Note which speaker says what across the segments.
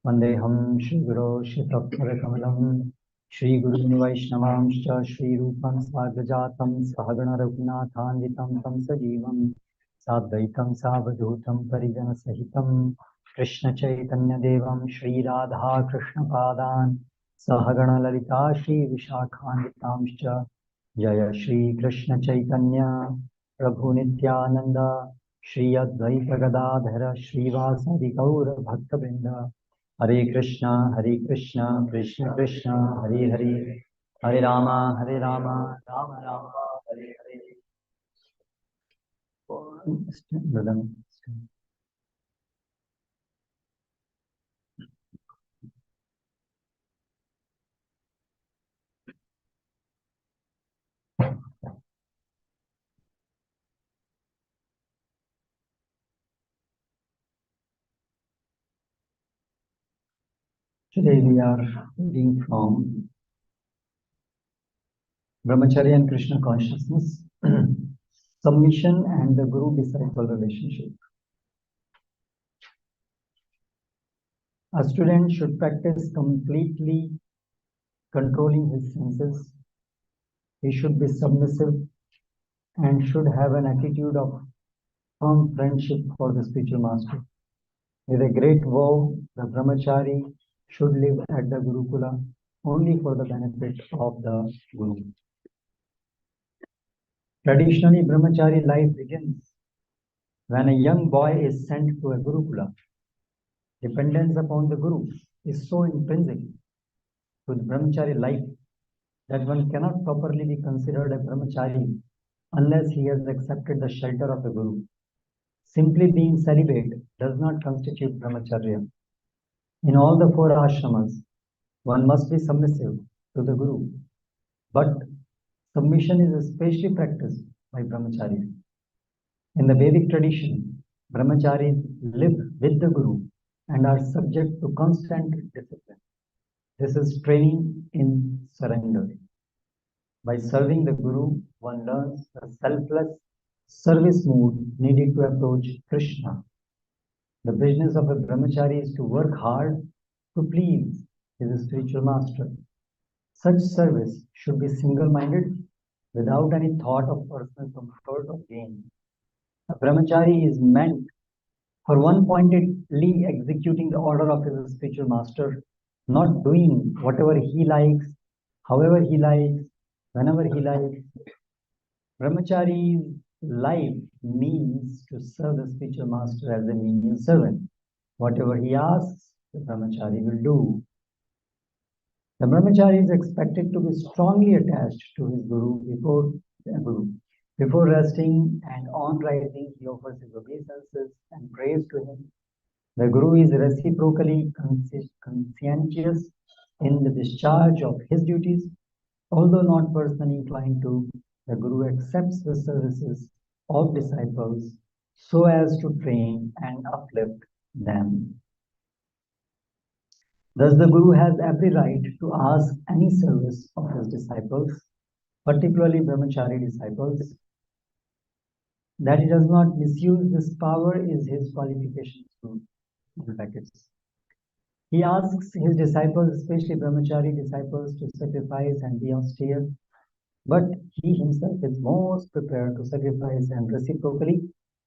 Speaker 1: वन्देऽहं श्रीगुरो श्रीतत्परकमलं श्रीगुरून् वैष्णवांश्च श्रीरूपं साग्रजातं सहगण रघुनाथान्वितं तं सजीवं साद्वैतं सावधूतं परिजनसहितं कृष्णचैतन्यदेवं श्रीराधाकृष्णपादान् सहगण ललिता श्रीविशाखान्वितांश्च जय श्रीकृष्णचैतन्य प्रभु नित्यानन्द श्री अद्वैत गदाधर श्रीवासदि गौर भक्तवृंद हरे Krishna Krishna Krishna Hare Hare Hare Ram Ram Ram Hare Hare. Today we are reading from Brahmacharya and Krishna consciousness, submission and the guru-disciple relationship. A student should practice completely controlling his senses. He should be submissive and should have an attitude of firm friendship for the spiritual master. With a great vow, the brahmachari should live at the Gurukula only for the benefit of the Guru. Traditionally, brahmachari life begins when a young boy is sent to a Gurukula. Dependence upon the Guru is so intrinsic to the brahmachari life that one cannot properly be considered a brahmachari unless he has accepted the shelter of a Guru. Simply being celibate does not constitute brahmacharya. In all the four ashramas, one must be submissive to the Guru, but submission is especially practiced by brahmacharis. In the Vedic tradition, brahmacharis live with the Guru and are subject to constant discipline. This is training in surrender. By serving the Guru, one learns the selfless service mood needed to approach Krishna. The business of a brahmachari is to work hard to please his spiritual master. Such service should be single-minded, without any thought of personal comfort or gain. A brahmachari is meant for one-pointedly executing the order of his spiritual master, not doing whatever he likes, however he likes, whenever he likes. Brahmachari's life means to serve the spiritual master as a menial servant. Whatever he asks, the brahmachari will do. The brahmachari is expected to be strongly attached to his guru. Before resting and on rising, he offers his obeisances and praise to him. The guru is reciprocally conscientious in the discharge of his duties. Although not personally inclined to, the Guru accepts the services of disciples so as to train and uplift them. Thus, the Guru has every right to ask any service of his disciples, particularly brahmachari disciples. That he does not misuse this power is his qualification to brackets. He asks his disciples, especially brahmachari disciples, to sacrifice and be austere, but he himself is most prepared to sacrifice, and reciprocally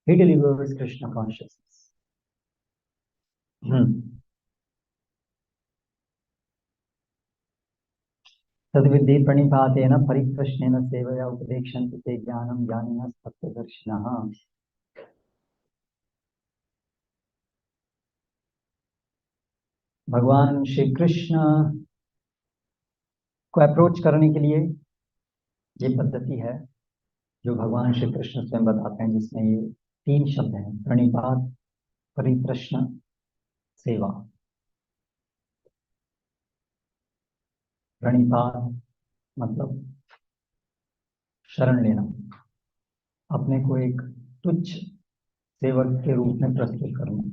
Speaker 1: he delivers Krishna consciousness. तद्विद्धि प्रणिपातेन परिप्रश्नेन सेवया उपदेक्षन्ति ते ज्ञानं ज्ञानिनः सत्यदर्शिनः. भगवान श्री कृष्ण को approach करने के लिए ये पद्धति है जो भगवान श्री कृष्ण स्वयं बताते हैं, जिसमें ये तीन शब्द हैं: प्रणिपात, परिप्रश्न, सेवा. प्रणिपात मतलब शरण लेना, अपने को एक तुच्छ सेवक के रूप में प्रस्तुत करना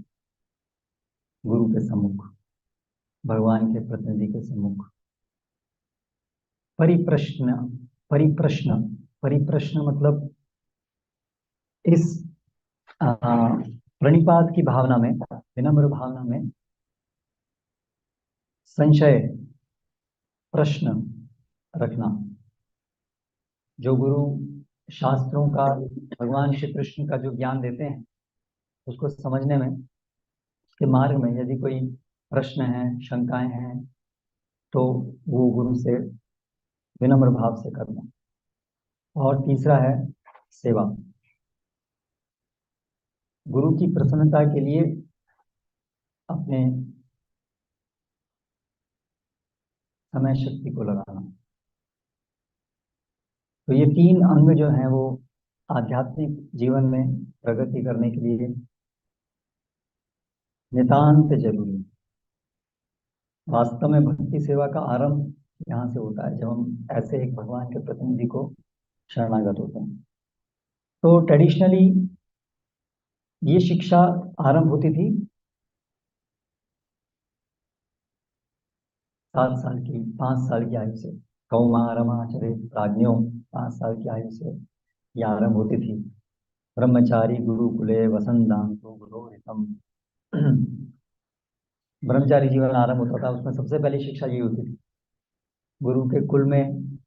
Speaker 1: गुरु के सम्मुख, भगवान के प्रतिनिधि के सम्मुख. परिप्रश्न परिप्रश्न परिप्रश्न मतलब इस प्रणिपात की भावना में, विनम्र भावना में संशय, प्रश्न रखना। जो गुरु शास्त्रों का, भगवान श्री कृष्ण का जो ज्ञान देते हैं, उसको समझने में, उसके मार्ग में यदि कोई प्रश्न है, शंकाएं हैं, तो वो गुरु से विनम्र भाव से करना। और तीसरा है सेवा। गुरु की प्रसन्नता के लिए अपने समय शक्ति को लगाना। तो ये तीन अंग जो हैं वो आध्यात्मिक जीवन में प्रगति करने के लिए नितांत जरूरी है। वास्तव में भक्ति सेवा का आरंभ यहाँ से होता है, जब हम ऐसे एक भगवान के प्रतिनिधि को शरणागत होते हैं। तो ट्रेडिशनली ये शिक्षा आरंभ होती थी 7 साल की, 5 साल की आयु से। कौमारमाचरे प्राज्ञो, 5 साल की आयु से ये आरंभ होती थी। ब्रह्मचारी गुरुकुले वसंतांतो गुरोहितम। ब्रह्मचारी जीवन आरंभ होता था, उसमें सबसे पहली शिक्षा ये होती थी, गुरु के कुल में,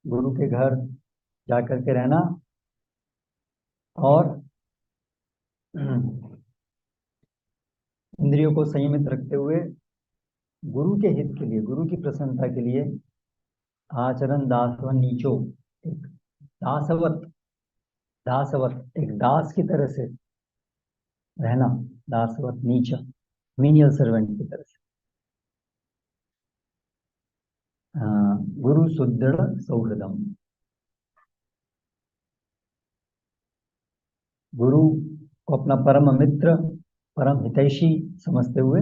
Speaker 1: गुरु के घर जाकर के रहना, और इंद्रियों को संयमित रखते हुए गुरु के हित के लिए, गुरु की प्रसन्नता के लिए आचरण दासवन नीचो, एक दासवत, दासवत एक दास की तरह से रहना, दासवत नीच, मीनियल सर्वेंट की तरह से। गुरु सुदृढ़ सौहृदम, गुरु को अपना परम मित्र, परम हितैषी समझते हुए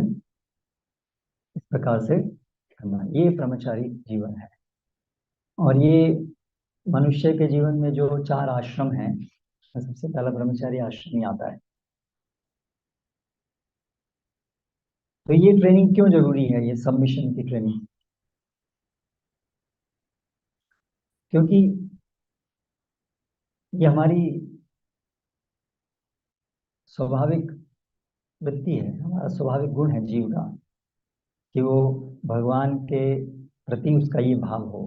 Speaker 1: इस प्रकार से करना, ये ब्रह्मचारी जीवन है। और ये मनुष्य के जीवन में जो 4 आश्रम हैं, सबसे पहला ब्रह्मचारी आश्रम ही आता है। तो ये ट्रेनिंग क्यों जरूरी है, ये सबमिशन की ट्रेनिंग? क्योंकि ये हमारी स्वाभाविक वृत्ति है, हमारा स्वाभाविक गुण है जीव का, कि वो भगवान के प्रति उसका ये भाव हो।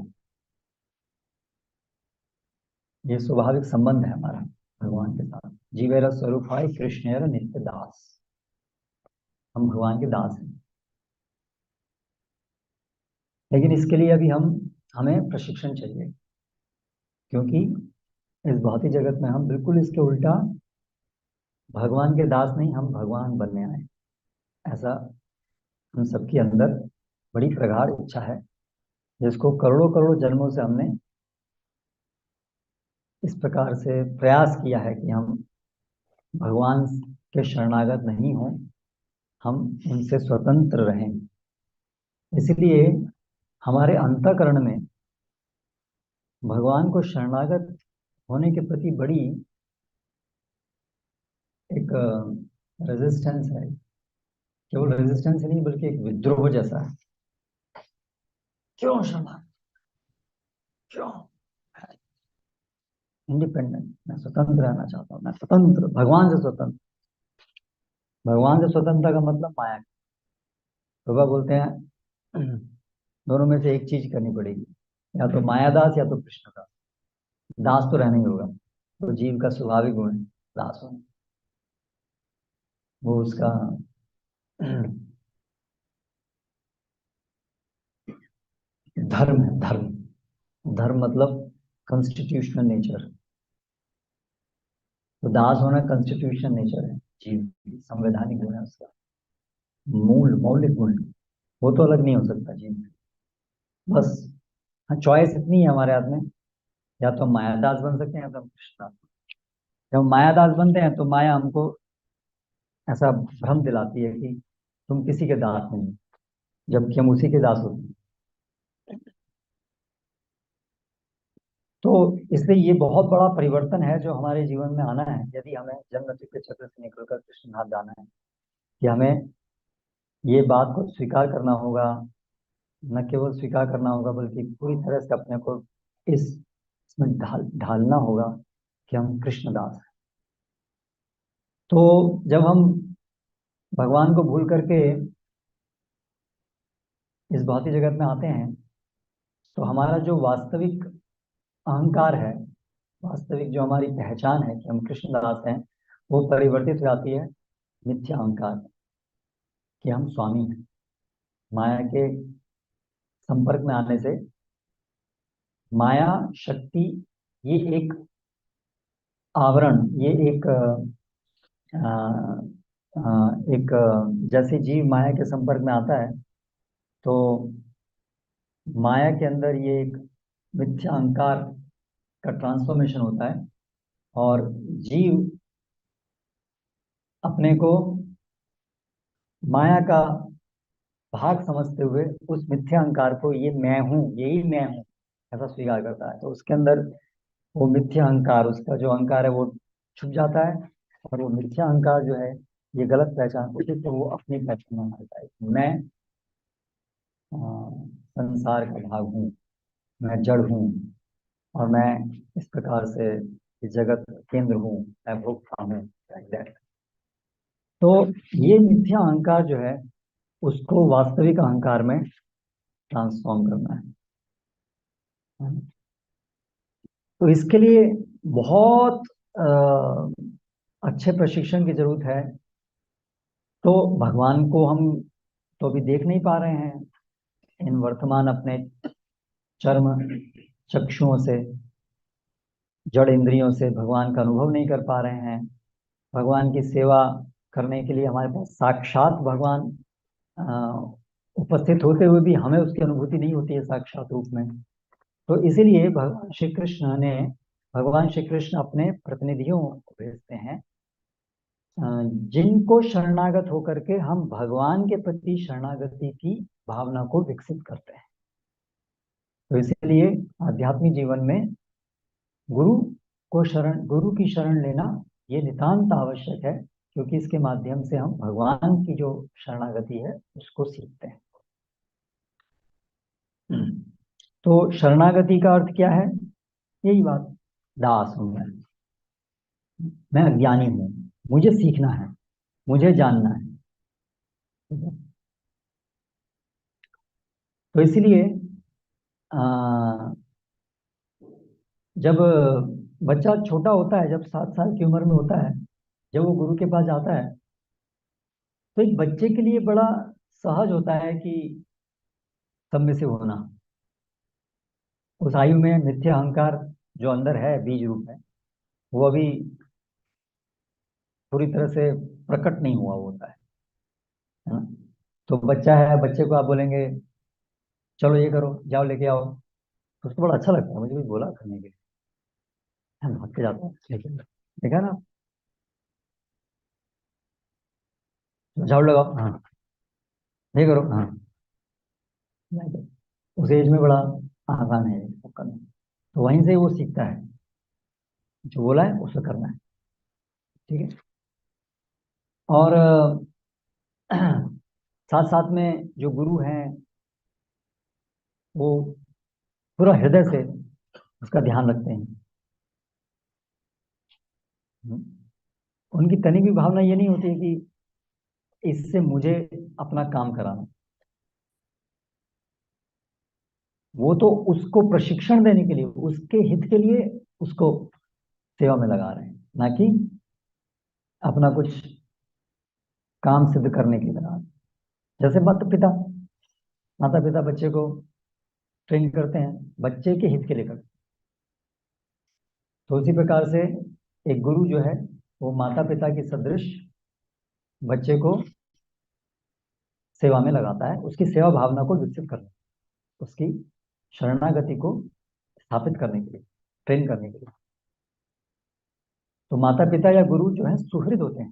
Speaker 1: ये स्वाभाविक संबंध है हमारा भगवान के साथ। जीवेर स्वरूप है कृष्णेर नित्य दास, हम भगवान के दास हैं। लेकिन इसके लिए अभी हमें प्रशिक्षण चाहिए, क्योंकि इस भौतिक जगत में हम बिल्कुल इसके उल्टा भगवान के दास नहीं, हम भगवान बनने आए। ऐसा हम सबके अंदर बड़ी प्रगाढ़ इच्छा है, जिसको करोड़ों करोड़ों जन्मों से हमने इस प्रकार से प्रयास किया है कि हम भगवान के शरणागत नहीं हों, हम उनसे स्वतंत्र रहें। इसलिए हमारे अंतःकरण में भगवान को शरणागत होने के प्रति बड़ी एक रेजिस्टेंस है। केवल रेजिस्टेंस नहीं, बल्कि एक विद्रोह जैसा है। क्यों शरणागत, क्यों? इंडिपेंडेंट, मैं स्वतंत्र रहना चाहता हूँ, मैं स्वतंत्र, भगवान से स्वतंत्र। भगवान से स्वतंत्रता का मतलब माया। बाबा बोलते हैं दोनों में से एक चीज करनी पड़ेगी, या तो माया दास या तो कृष्ण दास। दास तो रहना ही होगा, तो जीव का स्वाभाविक गुण है दास होना। वो उसका धर्म है। धर्म, धर्म मतलब कॉन्स्टिट्यूशनल नेचर। तो दास होना कॉन्स्टिट्यूशनल नेचर है, जीव संवैधानिक गुण है उसका, मूल मौलिक गुण। वो तो अलग नहीं हो सकता जीव से। बस हाँ, चॉइस इतनी है हमारे हाथ में, या तो हम मायादास बन सकते हैं या तो हम कृष्णदास। जब हम मायादास बनते हैं तो माया हमको ऐसा भ्रम दिलाती है कि तुम किसी के दास नहीं, जबकि हम उसी के दास होते हैं। तो इसलिए ये बहुत बड़ा परिवर्तन है जो हमारे जीवन में आना है, यदि हमें जन्म के चक्र से निकलकर कृष्ण धाम जाना है। कि हमें ये बात को स्वीकार करना होगा, न केवल स्वीकार करना होगा बल्कि पूरी तरह से अपने को इसमें ढालना होगा कि हम कृष्णदास हैं। तो जब हम भगवान को भूल करके इस भौतिक जगत में आते हैं तो हमारा जो वास्तविक अहंकार है, वास्तविक जो हमारी पहचान है कि हम कृष्णदास हैं, वो परिवर्तित हो जाती है मिथ्या अहंकार में, कि हम स्वामी हैं। माया के संपर्क में आने से माया शक्ति, ये एक आवरण, ये एक जैसे जीव माया के संपर्क में आता है तो माया के अंदर ये एक मिथ्या अहंकार का ट्रांसफॉर्मेशन होता है और जीव अपने को माया का भाग समझते हुए उस मिथ्या अहंकार को, ये मैं हूँ, यही मैं हूँ, ऐसा स्वीकार करता है। तो उसके अंदर वो मिथ्या अहंकार, उसका जो अहंकार है वो छुप जाता है और वो मिथ्या अहंकार जो है, ये गलत पहचान, उसी से वो अपनी पहचान मानता है। मैं संसार का भाग हूँ, मैं जड़ हूँ और मैं इस प्रकार से इस जगत केंद्र हूँ, मैं भोक्ता हूँ, like that। तो ये मिथ्या अहंकार जो है उसको वास्तविक अहंकार में ट्रांसफॉर्म करना है। तो इसके लिए बहुत अच्छे प्रशिक्षण की जरूरत है। तो भगवान को हम तो अभी देख नहीं पा रहे हैं इन वर्तमान अपने चर्म चक्षुओं से, जड़ इंद्रियों से भगवान का अनुभव नहीं कर पा रहे हैं। भगवान की सेवा करने के लिए हमारे पास साक्षात भगवान अ, उपस्थित होते हुए भी हमें उसकी अनुभूति नहीं होती है साक्षात रूप में। तो इसीलिए भगवान श्री कृष्ण अपने प्रतिनिधियों को भेजते हैं जिनको शरणागत होकर के हम भगवान के प्रति शरणागति की भावना को विकसित करते हैं। तो इसीलिए आध्यात्मिक जीवन में गुरु की शरण लेना ये नितांत आवश्यक है, क्योंकि इसके माध्यम से हम भगवान की जो शरणागति है उसको सीखते हैं। तो शरणागति का अर्थ क्या है? यही बात, दास हूं मैं अज्ञानी हूं, मुझे सीखना है, मुझे जानना है। तो इसलिए जब बच्चा छोटा होता है, जब 7 साल की उम्र में होता है, जब वो गुरु के पास जाता है, तो एक बच्चे के लिए बड़ा सहज होता है कि सब में से होना। उस आयु में मिथ्या अहंकार जो अंदर है बीज रूप में, वो अभी पूरी तरह से प्रकट नहीं हुआ होता है ना। तो बच्चा है, बच्चे को आप बोलेंगे चलो ये करो, जाओ लेके आओ, तो उसको बड़ा अच्छा लगता है, मुझे भी बोला करने के लिए, हम भाग के जाता है लेकिन, देखा ना, झाड़ू लगाओ, हाँ, ये करो, हाँ, उस एज में बड़ा आसान है ये सब करना। तो वहीं से वो सीखता है, जो बोला है उसे करना है, ठीक है। और साथ साथ में जो गुरु हैं वो पूरा हृदय से उसका ध्यान रखते हैं। हम्म। उनकी तनिक भी भावना ये नहीं होती है कि इससे मुझे अपना काम कराना। वो तो उसको प्रशिक्षण देने के लिए, उसके हित के लिए उसको सेवा में लगा रहे हैं, ना कि अपना कुछ काम सिद्ध करने के लिए लगा रहे हैं। जैसे माता पिता बच्चे को ट्रेन करते हैं, बच्चे के हित के लिए करते हैं। तो उसी प्रकार से एक गुरु जो है वो माता पिता की सदृश बच्चे को सेवा में लगाता है, उसकी सेवा भावना को विकसित करने, उसकी शरणागति को स्थापित करने के लिए, ट्रेन करने के लिए। तो माता पिता या गुरु जो है सुहृद होते हैं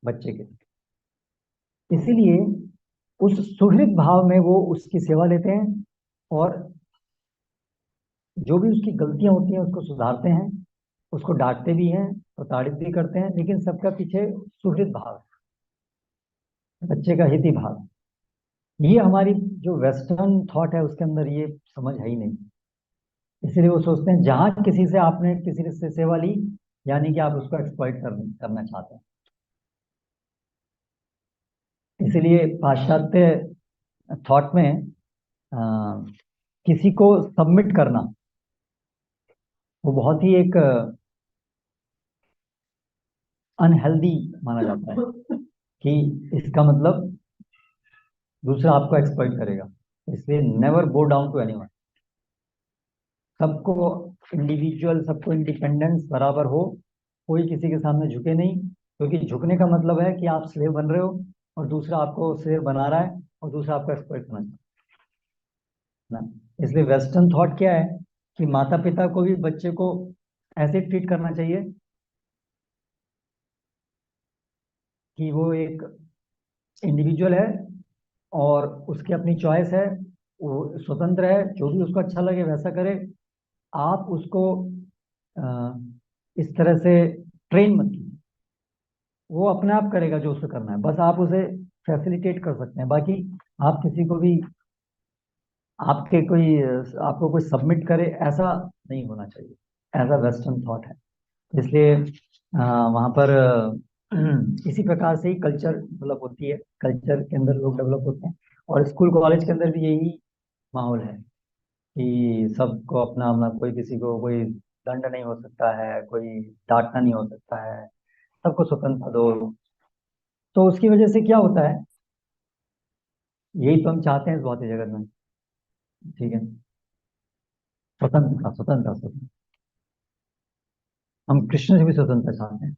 Speaker 1: बच्चे के, इसीलिए उस सुहृद भाव में वो उसकी सेवा लेते हैं और जो भी उसकी गलतियां होती हैं उसको सुधारते हैं, उसको डांटते भी हैं, प्रताड़ित भी करते हैं, लेकिन सबका पीछे सुहृद भाव है, बच्चे का हित ही भाव। ये हमारी जो वेस्टर्न थॉट है उसके अंदर ये समझ है ही नहीं। इसलिए वो सोचते हैं जहां किसी से आपने किसी से सेवा ली, यानी कि आप उसको एक्सप्लॉइट करना चाहते हैं। इसलिए पाश्चात्य थॉट में अ, किसी को सबमिट करना वो बहुत ही एक अनहेल्दी माना जाता है कि इसका मतलब दूसरा आपको एक्सप्लॉइट करेगा। इसलिए never go down to anyone. सबको इंडिविजुअल, सबको इंडिपेंडेंस बराबर हो, कोई किसी के सामने झुके नहीं, क्योंकि झुकने का मतलब है कि आप स्लेव बन रहे हो और दूसरा आपको स्लेव बना रहा है और दूसरा आपको एक्सप्लॉइट करना चाहता है ना। इसलिए वेस्टर्न थॉट क्या है कि माता पिता को भी बच्चे को ऐसे ट्रीट करना चाहिए कि वो एक इंडिविजुअल है और उसकी अपनी चॉइस है, वो स्वतंत्र है, जो भी उसको अच्छा लगे वैसा करे। आप उसको अ, इस तरह से ट्रेन मत कीजिए। वो अपने आप करेगा जो उसे करना है, बस आप उसे फैसिलिटेट कर सकते हैं। बाकी आप किसी को भी आपके कोई आपको कोई सबमिट करे ऐसा नहीं होना चाहिए। ऐसा वेस्टर्न थॉट है। इसलिए वहाँ पर इसी प्रकार से ही कल्चर डेवलप होती है, कल्चर के अंदर लोग डेवलप होते हैं। और स्कूल कॉलेज के अंदर भी यही माहौल है कि सबको अपना अपना, कोई किसी को कोई दंड नहीं हो सकता है, कोई डांटना नहीं हो सकता है, सबको स्वतंत्रता दो। तो उसकी वजह से क्या होता है, यही तो हम चाहते हैं इस भौतिक जगत में। ठीक है, स्वतंत्रता स्वतंत्रता स्वतंत्रता। हम कृष्ण से भी स्वतंत्रता चाहते हैं,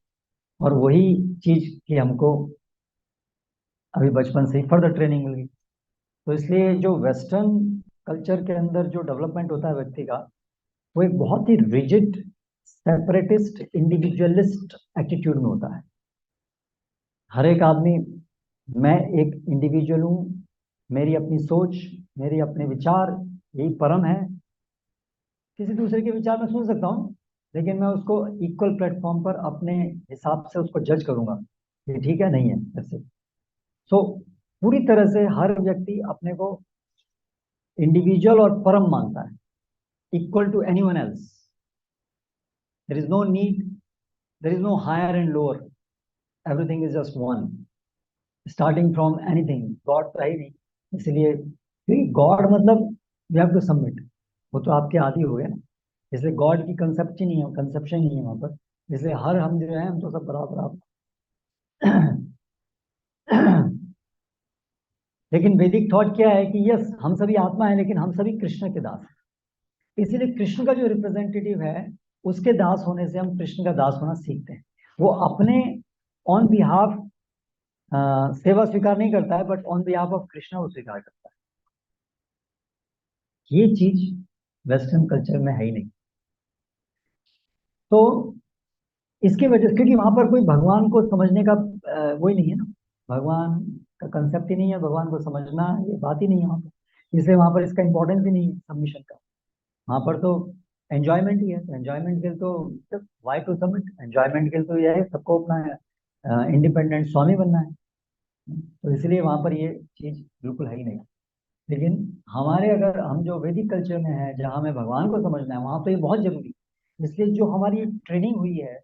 Speaker 1: और वही चीज की हमको अभी बचपन से ही फर्दर ट्रेनिंग मिल गई। तो इसलिए जो वेस्टर्न कल्चर के अंदर जो डेवलपमेंट होता है व्यक्ति का, वो एक बहुत ही रिजिड, सेपरेटिस्ट, इंडिविजुअलिस्ट एटीट्यूड में होता है। हर एक आदमी, मैं एक इंडिविजुअल हूँ, मेरी अपनी सोच, मेरे अपने विचार, यही परम है। किसी दूसरे के विचार में सुन सकता हूँ, लेकिन मैं उसको इक्वल प्लेटफॉर्म पर अपने हिसाब से उसको जज करूंगा, ये ठीक है नहीं है ऐसे। सो पूरी तरह से हर व्यक्ति अपने को इंडिविजुअल और परम मानता है, equal to anyone else. There is no need, there is no higher and lower, everything is just one, starting from anything. God तो है ही नहीं। इसलिए क्योंकि गॉड मतलब यू हैव टू सबमिट, वो तो आपके आदि हो गए ना। इसलिए गॉड की कंसेप्ट ही नहीं है, कंसेप्शन नहीं है वहां पर। इसलिए हर हम जो है हम तो सब बराबर आप। लेकिन वैदिक थॉट क्या है कि यस, हम सभी आत्मा है, लेकिन हम सभी कृष्ण के दास हैं। इसीलिए कृष्ण का जो रिप्रेजेंटेटिव है, उसके दास होने से हम कृष्ण का दास होना सीखते हैं। वो अपने ऑन बिहाफ सेवा स्वीकार नहीं करता है, but on behalf of Krishna वो स्वीकार करता है। ये चीज वेस्टर्न कल्चर में है ही नहीं। तो इसकी वजह से, क्योंकि वहां पर कोई भगवान को समझने का वो ही नहीं है ना, भगवान का कंसेप्ट ही नहीं है, भगवान को समझना ये बात ही नहीं है वहां पर। इसलिए वहां पर इसका इंपॉर्टेंस ही नहीं है सबमिशन का। वहां पर तो एंजॉयमेंट ही है। तो एंजॉयमेंट के लिए तो वाई टू सबमिट, एंजॉयमेंट के लिए तो यह है सबको अपना इंडिपेंडेंट स्वामी बनना है। तो इसलिए वहां पर ये चीज बिल्कुल है ही नहीं। लेकिन हमारे, अगर हम जो वैदिक कल्चर में है, जहाँ हमें भगवान को समझना है, वहां तो ये बहुत जरूरी है। इसलिए जो हमारी ट्रेनिंग हुई है,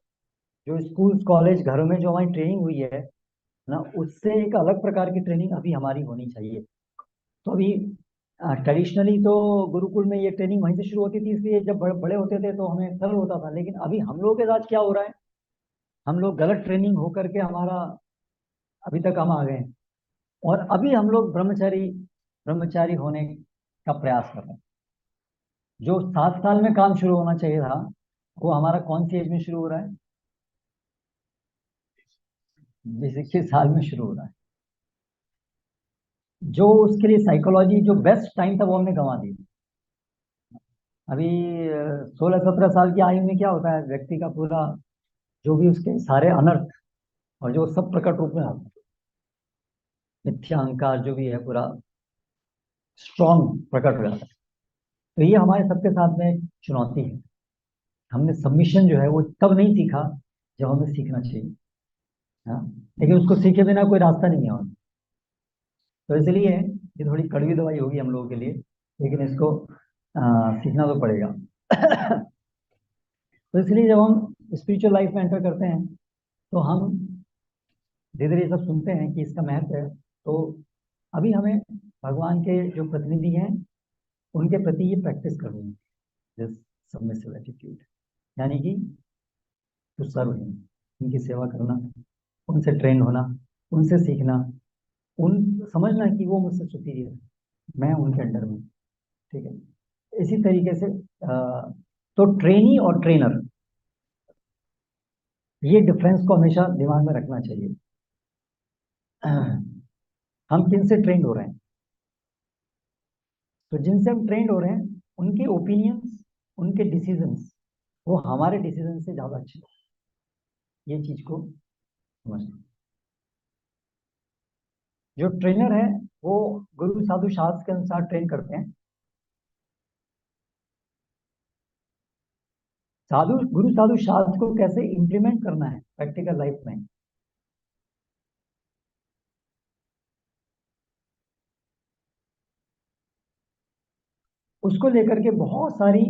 Speaker 1: जो स्कूल कॉलेज घरों में जो हमारी ट्रेनिंग हुई है ना, उससे एक अलग प्रकार की ट्रेनिंग अभी हमारी होनी चाहिए। तो अभी ट्रेडिशनली तो गुरुकुल में ये ट्रेनिंग वहीं से शुरू होती थी, इसलिए जब बड़े बड़े होते थे तो हमें सरल होता था। लेकिन अभी हम लोगों के साथ क्या हो रहा है, हम लोग गलत ट्रेनिंग होकर के हमारा अभी तक हम आ गए हैं, और अभी हम लोग ब्रह्मचारी ब्रह्मचारी होने का प्रयास कर रहे हैं। जो 7 साल में काम शुरू होना चाहिए था, वो हमारा कौन सी एज में शुरू हो रहा है, 20-21 साल में शुरू हो रहा है। जो उसके लिए साइकोलॉजी, जो बेस्ट टाइम था, वो हमने गंवा दिया। अभी 16-17 साल की आयु में क्या होता है, व्यक्ति का पूरा जो भी उसके सारे अनर्थ और जो सब प्रकट रूप में आता है, मिथ्या अहंकार जो भी है पूरा स्ट्रॉन्ग प्रकट हो जाता है। तो ये हमारे सबके साथ में एक चुनौती है। हमने सबमिशन जो है वो तब नहीं सीखा जब हमें सीखना चाहिए। हाँ, लेकिन उसको सीखे बिना कोई रास्ता नहीं है और। तो इसलिए ये थोड़ी कड़वी दवाई होगी हम लोगों के लिए, लेकिन इसको सीखना तो पड़ेगा। तो इसलिए जब हम स्पिरिचुअल लाइफ में एंटर करते हैं, तो हम धीरे धीरे सब सुनते हैं कि इसका महत्व है। तो अभी हमें भगवान के जो प्रतिनिधि हैं उनके प्रति ये प्रैक्टिस करनी है, दिस सबमिसिव एटीट्यूड, यानी कि टू सर्व हिम, उनकी सेवा करना, उनसे ट्रेन होना, उनसे सीखना, उन समझना कि वो मुझसे सुपीरियर है, मैं उनके अंडर में, ठीक है। इसी तरीके से तो ट्रेनी और ट्रेनर, ये डिफरेंस को हमेशा दिमाग में रखना चाहिए। हम किन से ट्रेंड हो रहे हैं? तो जिनसे हम ट्रेंड हो रहे हैं उनके ओपिनियंस, उनके डिसीजंस, वो हमारे डिसीजन से ज्यादा अच्छे हैं। ये चीज को समझना। जो ट्रेनर है वो गुरु साधु शास्त्र के अनुसार ट्रेन करते हैं। गुरु साधु शास्त्र को कैसे इंप्लीमेंट करना है प्रैक्टिकल लाइफ में, उसको लेकर के बहुत सारी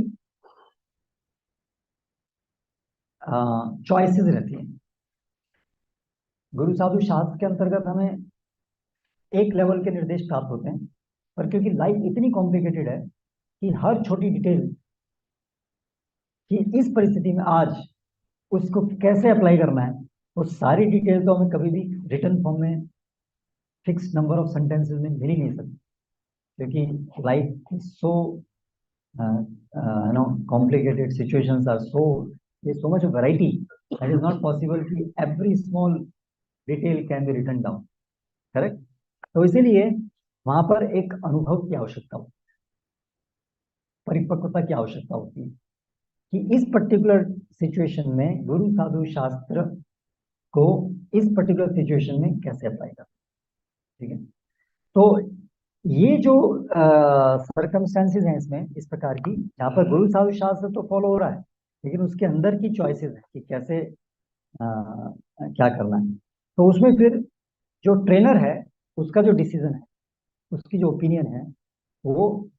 Speaker 1: चॉइसेस रहती हैं। गुरु साधु शास्त्र के अंतर्गत हमें एक लेवल के निर्देश प्राप्त होते हैं, पर क्योंकि लाइफ इतनी कॉम्प्लिकेटेड है कि हर छोटी डिटेल कि इस परिस्थिति में आज उसको कैसे अप्लाई करना है, वो सारी डिटेल तो हमें कभी भी रिटर्न फॉर्म में फिक्स नंबर ऑफ सेंटेंसेस में मिल ही नहीं सकती, क्योंकि life is so complicated, situations are so, there's so much variety that is not possible कि every small detail can be written down, correct? तो इसीलिए वहां पर एक अनुभव की आवश्यकता होती है, परिपक्वता की आवश्यकता होती है कि इस पर्टिकुलर सिचुएशन में गुरु साधु शास्त्र को इस पर्टिकुलर सिचुएशन में कैसे अप्लाई करना, ठीक है। तो ये जो सर्कमस्टेंसेज हैं इसमें इस प्रकार की, जहाँ पर गुरु साधु शास्त्र तो फॉलो हो रहा है, लेकिन उसके अंदर की चॉइसेस है कि कैसे क्या करना है। तो उसमें फिर जो ट्रेनर है उसका जो डिसीजन है, उसकी जो ओपिनियन है, वो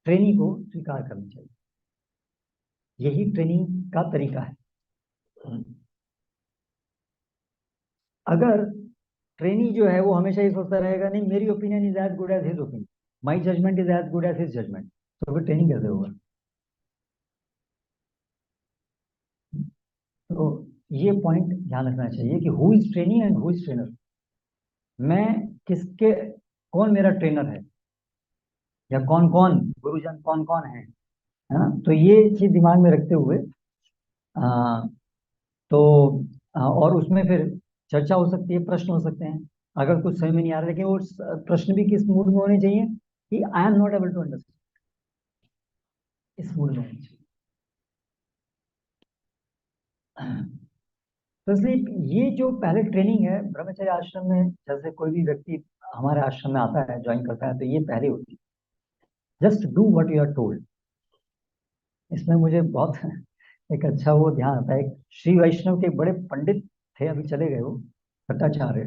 Speaker 1: ट्रेनी को स्वीकार करनी चाहिए। यही ट्रेनिंग का तरीका है। अगर ट्रेनी जो है वो हमेशा ये सोचता रहेगा नहीं मेरी opinion is as good as his opinion, my judgement is as good as his judgement, तो फिर ट्रेनिंग कैसे होगा? तो ये पॉइंट ध्यान रखना चाहिए कि who is training and who is trainer. मैं किसके, कौन मेरा ट्रेनर है, या कौन कौन गुरुजन कौन कौन है ना? तो ये चीज दिमाग में रखते हुए आ, तो और उसमें फिर चर्चा हो सकती है, प्रश्न हो सकते हैं अगर कुछ समझ में नहीं आ रहा, लेकिन वो प्रश्न भी किस मूड में होने चाहिए कि I am not able to understand, इस मूड में होने चाहिए। तो इसलिए ये जो पहले ट्रेनिंग है ब्रह्मचर्य आश्रम में, जैसे कोई भी व्यक्ति हमारे आश्रम में आता है, ज्वाइन करता है, तो ये पहले होती है, just do what you are told. इसमें मुझे बहुत एक अच्छा वो ध्यान आता है, एक श्री वैष्णव के बड़े पंडित थे, अभी चले गए वो, भट्टाचार्य।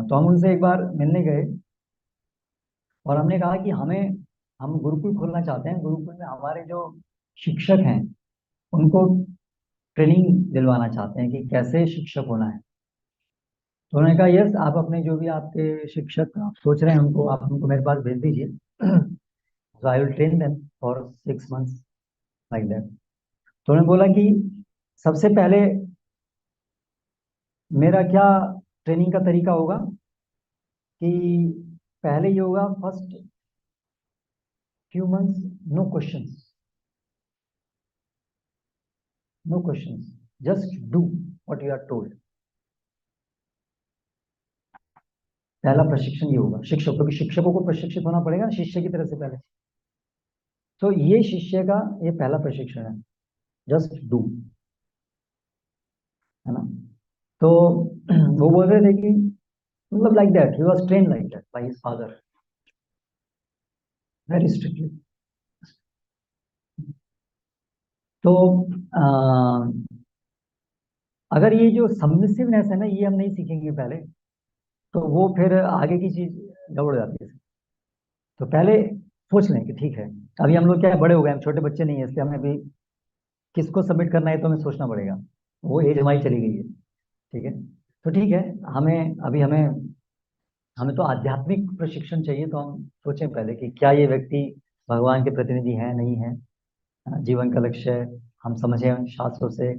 Speaker 1: तो हम उनसे एक बार मिलने गए और हमने कहा कि हम गुरुकुल खोलना चाहते हैं, गुरुकुल में हमारे जो शिक्षक हैं उनको ट्रेनिंग दिलवाना चाहते हैं कि कैसे शिक्षक होना है। तो उन्होंने कहा यस, आप अपने जो भी आपके शिक्षक आप सोच रहे हैं उनको आप हमको मेरे पास भेज दीजिए, so I will train them for 6 months like that. तो उन्होंने बोला कि सबसे पहले मेरा क्या ट्रेनिंग का तरीका होगा कि पहले ये होगा, first few months no questions, no questions, just do what you are told. पहला प्रशिक्षण ये होगा शिक्षक, क्योंकि शिक्षकों को प्रशिक्षित होना पड़ेगा शिष्य की तरह से पहले। तो ये शिष्य का ये पहला प्रशिक्षण है, जस्ट डू, है ना? तो वो बोल रहे थे कि मतलब like that he was train like that by his father, very strictly. तो अगर ये जो सबमिसिवनेस है ना, ये हम नहीं सीखेंगे पहले, तो वो फिर आगे की चीज गड़बड़ जाती है। तो पहले सोच लें कि ठीक है, अभी हम लोग क्या है, बड़े हो गए, हम छोटे बच्चे नहीं है, इसलिए हमें अभी किसको सबमिट करना है तो हमें सोचना पड़ेगा, वो एज हमारी चली गई है, ठीक है। तो ठीक है, हमें हमें तो आध्यात्मिक प्रशिक्षण चाहिए, तो हम सोचें पहले कि क्या ये व्यक्ति भगवान के प्रतिनिधि है नहीं है, जीवन का लक्ष्य हम समझें शास्त्रों से।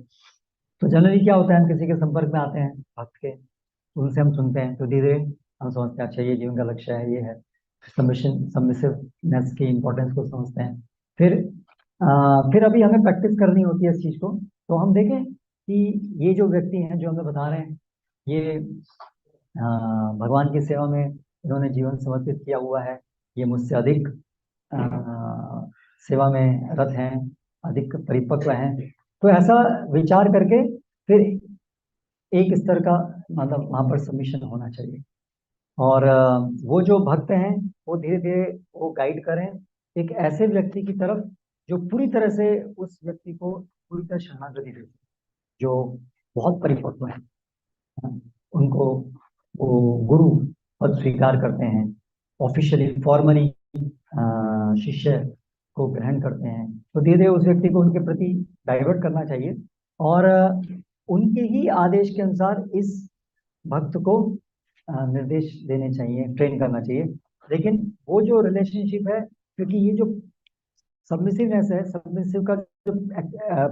Speaker 1: तो जनरली क्या होता है, हम किसी के संपर्क में आते हैं भक्त के, उनसे हम सुनते हैं, तो धीरे धीरे हम समझते हैं अच्छा ये जीवन का लक्ष्य है, ये है। सबमिशन सबमिसिवनेस की इम्पोर्टेंस को समझते हैं। फिर फिर अभी हमें प्रैक्टिस करनी होती है इस चीज़ को। तो हम देखें कि ये जो व्यक्ति हैं जो हमें बता रहे हैं, ये भगवान की सेवा में इन्होंने जीवन समर्पित किया हुआ है, ये मुझसे अधिक सेवा में रत हैं, अधिक परिपक्व हैं। तो ऐसा विचार करके फिर एक स्तर का मतलब वहाँ पर सबमिशन होना चाहिए। और वो जो भक्त हैं वो धीरे धीरे वो गाइड करें एक ऐसे व्यक्ति की तरफ जो पूरी तरह से उस व्यक्ति को पूरी तरह शरणागति दे, जो बहुत परिपक्व है, उनको वो गुरु पद स्वीकार करते हैं, ऑफिशियली फॉर्मली शिष्य को ग्रहण करते हैं। तो धीरे धीरे उस व्यक्ति को उनके प्रति डाइवर्ट करना चाहिए और उनके ही आदेश के अनुसार इस भक्त को निर्देश देने चाहिए, ट्रेन करना चाहिए। लेकिन वो जो रिलेशनशिप है, क्योंकि ये जो सबमिसिवनेस है, सबमिसिव का जो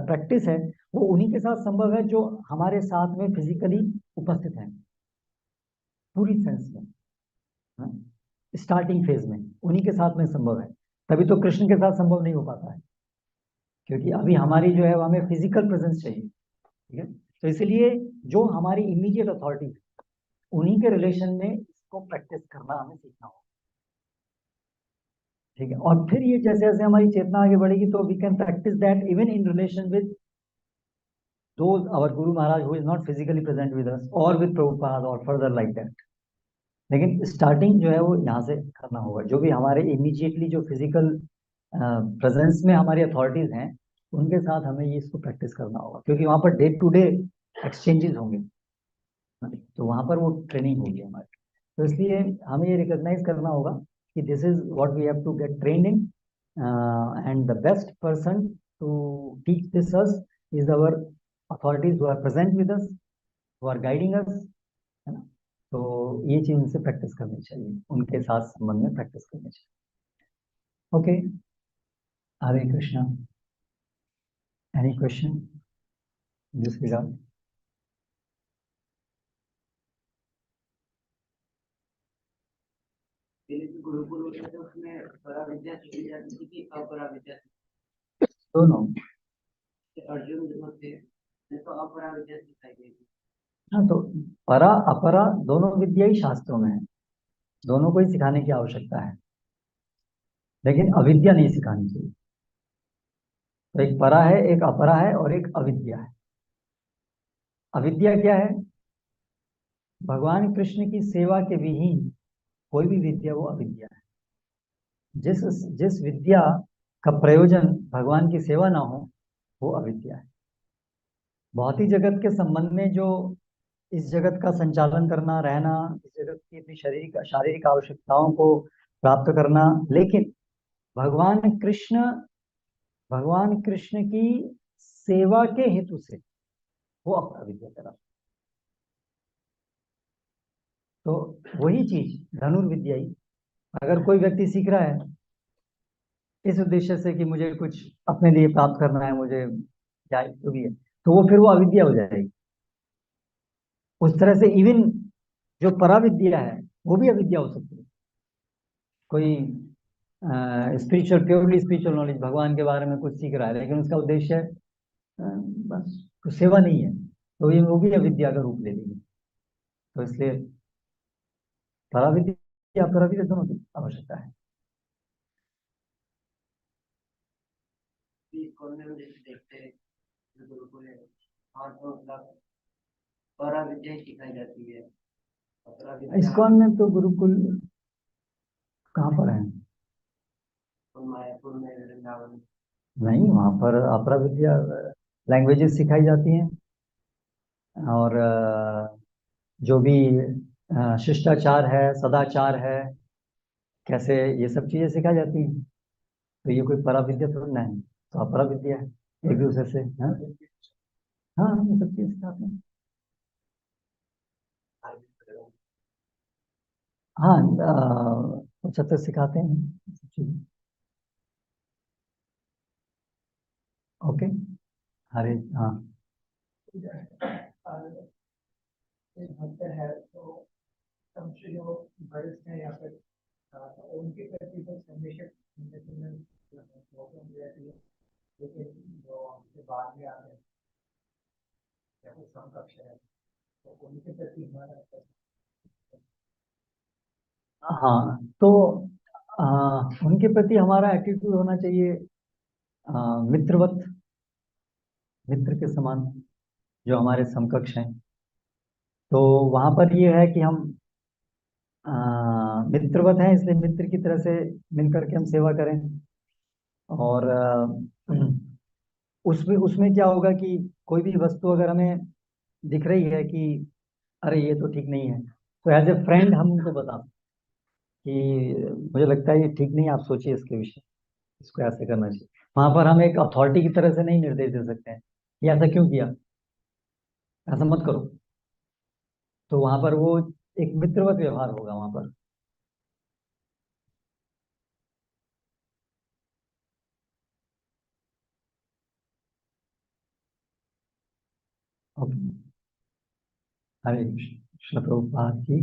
Speaker 1: प्रैक्टिस है, वो उन्हीं के साथ संभव है जो हमारे साथ में फिजिकली उपस्थित हैं पूरी सेंस में, स्टार्टिंग फेज में उन्हीं के साथ में संभव है। तभी तो कृष्ण के साथ संभव नहीं हो पाता है, क्योंकि अभी हमारी जो है वो हमें फिजिकल प्रेजेंस चाहिए, ठीक है। तो इसलिए जो हमारी इमीडिएट अथॉरिटी है उन्हीं के रिलेशन में इसको प्रैक्टिस करना हमें सीखना होगा, ठीक है। और फिर ये जैसे जैसे हमारी चेतना आगे बढ़ेगी तो we can practise that even in relation with those our Guru Maharaj who is not physically present with us or with Prabhupada or further like that. लेकिन स्टार्टिंग जो है वो यहाँ से करना होगा। जो भी हमारे इमीडिएटली जो फिजिकल प्रेजेंस में हमारी अथॉरिटीज हैं उनके साथ हमें ये इसको प्रैक्टिस करना होगा, क्योंकि वहाँ per day to day exchanges होंगे, तो वहाँ पर वो ट्रेनिंग होगी हमारी। तो इसलिए हमें ये रिकॉग्नाइज करना होगा कि this is what we have to get trained in, and the best person to teach this us is our authorities who are present with us, who are guiding us, है ना। तो ये चीज उनसे प्रैक्टिस करनी चाहिए, उनके साथ संबंध में प्रैक्टिस करनी चाहिए। Okay, Hare Krishna. Any question this regard?
Speaker 2: Gurukul होता है तो उसमें परा विद्या सिखाई जाती थी कि अपरा विद्या?
Speaker 1: दोनों।
Speaker 2: अर्जुन जो थे तो अपरा विद्या सिखाई गई थी।
Speaker 1: हाँ, तो परा अपरा दोनों विद्या ही शास्त्रों में है, दोनों को ही सिखाने की आवश्यकता है, लेकिन अविद्या नहीं सिखानी चाहिए। तो एक परा है, एक अपरा है और एक अविद्या है। अविद्या क्या है? भगवान कृष्ण की सेवा के विहीन कोई भी विद्या वो अविद्या है। जिस जिस विद्या का प्रयोजन भगवान की सेवा ना हो वो अविद्या है। भौतिक जगत के संबंध में जो इस जगत का संचालन करना, रहना, इस जगत की अपनी शारीरिक आवश्यकताओं को प्राप्त करना, लेकिन भगवान कृष्ण भगवान कृष्ण की सेवा के हेतु से वो अविद्या करा। तो वही चीज धनुर्विद्या ही अगर कोई व्यक्ति सीख रहा है इस उद्देश्य से कि मुझे कुछ अपने लिए प्राप्त करना है, मुझे क्या जो भी है, तो वो फिर वो अविद्या हो जाएगी। उस तरह से इवन जो पराविद्या है वो भी अविद्या हो सकती है। कोई स्पिरिचुअल, प्योरली स्पिरिचुअल नॉलेज, भगवान के बारे में कुछ सीख रहा है लेकिन उसका उद्देश्य बस कुछ सेवा नहीं है, तो ये वो भी अविद्या का रूप ले लेगी। तो इसलिए पराविद्या अपराविद्या दोनों की आवश्यकता है।
Speaker 2: देखते हैं गुरुकुल है और तो मतलब परा विद्या ही सिखाई जाती है।
Speaker 1: इस्कॉन में तो गुरुकुल कहाँ पर है?
Speaker 2: मायापुर में, वृंदावन
Speaker 1: नहीं, वहाँ पर अपरा विद्या लैंग्वेजेस सिखाई जाती हैं और जो भी शिष्टाचार है, सदाचार है, कैसे ये सब चीजें सिखाई जाती हैं। तो ये कोई परा विद्या थोड़ी ना है, तो अपरा विद्या है एक दूसरे से। हाँ हाँ, ये सब चीजें सिखाते हैं। हाँ, कुछ हद तक सिखाते हैं ये सब चीजें। ओके। हरे, हाँ।
Speaker 3: एक भक्त है तो समझ जो वरिष्ठ है या फिर उनके प्रति तो हमेशा रहती है, लेकिन जो उनके बाद में आते हैं या फिर समकक्ष है तो उनके प्रति हमारा
Speaker 1: हाँ, तो उनके प्रति हमारा एटीट्यूड होना चाहिए मित्रवत, मित्र के समान, जो हमारे समकक्ष हैं। तो वहां पर ये है कि हम मित्रवत हैं, इसलिए मित्र की तरह से मिलकर के हम सेवा करें। और उसमें उसमें क्या होगा कि कोई भी वस्तु अगर हमें दिख रही है कि अरे ये तो ठीक नहीं है, तो एज ए फ्रेंड हम उनको बता कि मुझे लगता है ये ठीक नहीं है, आप सोचिए इसके विषय, इसको ऐसे करना चाहिए। वहां पर हम एक अथॉरिटी की तरह से नहीं निर्देश दे सकते हैं कि ऐसा क्यों किया, ऐसा मत करो। तो वहां पर वो एक मित्रवत व्यवहार होगा वहां पर। ओके। हरे कृष्ण। प्रभुपाद की